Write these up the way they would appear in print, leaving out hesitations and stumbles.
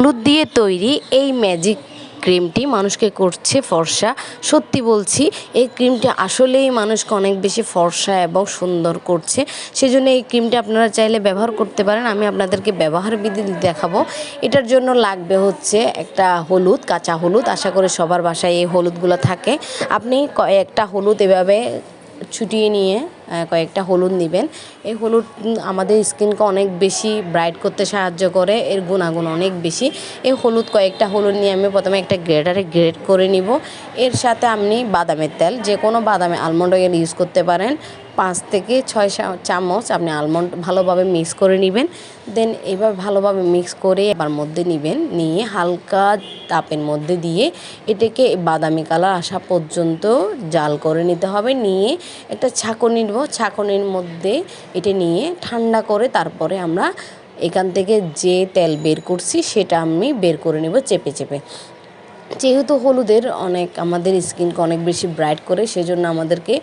হলুদ দিয়ে তৈরি এই ম্যাজিক ক্রিমটি মানুষকে করছে ফর্সা। সত্যি বলছি, এই ক্রিমটি আসলেই মানুষকে অনেক বেশি ফর্সা এবং সুন্দর করছে। সেজন্য এই ক্রিমটি আপনারা চাইলে ব্যবহার করতে পারেন। আমি আপনাদেরকে ব্যবহার বিধি দেখাবো। এটার জন্য লাগবে হচ্ছে একটা হলুদ, কাঁচা হলুদ। আশা করি সবার বাসায় এই হলুদগুলো থাকে। আপনি একটা হলুদ এভাবে ছুটিয়ে নিয়ে কয়েকটা হলুদ নেবেন। এই হলুদ আমাদের স্কিনকে অনেক বেশি ব্রাইট করতে সাহায্য করে, এর গুণাগুণ অনেক বেশি। এই কয়েকটা হলুদ নিয়ে আমি প্রথমে একটা গ্রেটারে গ্রেট করে নিব। এর সাথে আপনি বাদামের তেল, যে কোনো বাদামে আলমন্ড অয়েল ইউজ করতে পারেন। 5 থেকে 6 চামচ আপনি আলমন্ড ভালোভাবে মিক্স করে নেবেন। দেন এভাবে ভালোভাবে মিক্স করে এবার মধ্যে নেবেন, নিয়ে হালকা তাপের মধ্যে দিয়ে এটাকে বাদামি কালার আসা পর্যন্ত জাল করে নিতে হবে। নিয়ে একটা ছাঁকনি নেব, ছাঁকনির মধ্যে এটা নিয়ে ঠান্ডা করে তারপরে আমরা এখান থেকে যে তেল বের করছি সেটা আমি বের করে নেব চেপে চেপে। যেহেতু হলুদের আমাদের স্কিনকে অনেক বেশি ব্রাইট করে, সেজন্য আমাদেরকে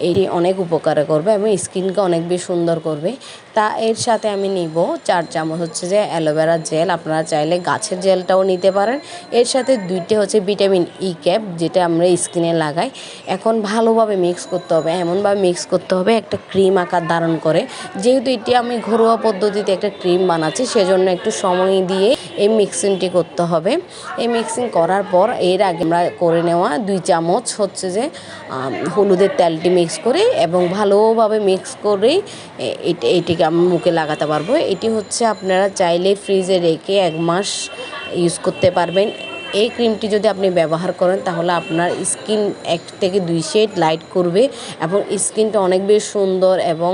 এটি অনেক উপকার করবে এবং স্কিনকে অনেক বেশি সুন্দর করবে। তা এর সাথে আমি নিব 4 চামচ হচ্ছে যে অ্যালোভেরা জেল। আপনারা চাইলে গাছের জেলটাও নিতে পারেন। এর সাথে 2টা হচ্ছে ভিটামিন ই ক্যাপ, যেটা আমরা স্কিনে লাগাই। এখন ভালোভাবে মিক্স করতে হবে, এমনভাবে মিক্স করতে হবে একটা ক্রিম আকার ধারণ করে। যেহেতু এটি আমি ঘরোয়া পদ্ধতিতে একটা ক্রিম বানাচ্ছি, সেজন্য একটু সময় দিয়ে এই মিক্সিংটি করতে হবে। এই মিক্সিং করার পর এর আগে আমরা করে নেওয়া 2 চামচ হচ্ছে যে হলুদের তেলটি মিক্স করে এবং ভালোভাবে মিক্স করে এটিকে আমি মুখে লাগাতে পারবো। এটি হচ্ছে আপনারা চাইলে ফ্রিজে রেখে 1 মাস ইউজ করতে পারবেন। এই ক্রিমটি যদি আপনি ব্যবহার করেন তাহলে আপনার স্কিন 1 থেকে 2 শেড লাইট করবে এবং স্কিনটা অনেক বেশি সুন্দর এবং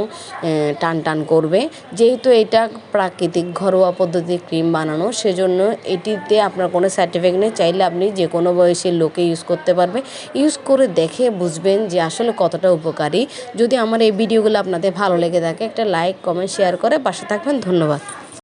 টান টান করবে। যেহেতু এটা প্রাকৃতিক ঘরোয়া পদ্ধতির ক্রিম বানানো, সেজন্য এটিতে আপনার কোনো সাইড এফেক্ট নেই। চাইলে আপনি যে কোনো বয়সের লোকে ইউজ করতে পারবে। ইউজ করে দেখে বুঝবেন যে আসলে কতটা উপকারী। যদি আমার এই ভিডিওগুলো আপনাদের ভালো লেগে থাকে, একটা লাইক, কমেন্ট, শেয়ার করে পাশে থাকবেন। ধন্যবাদ।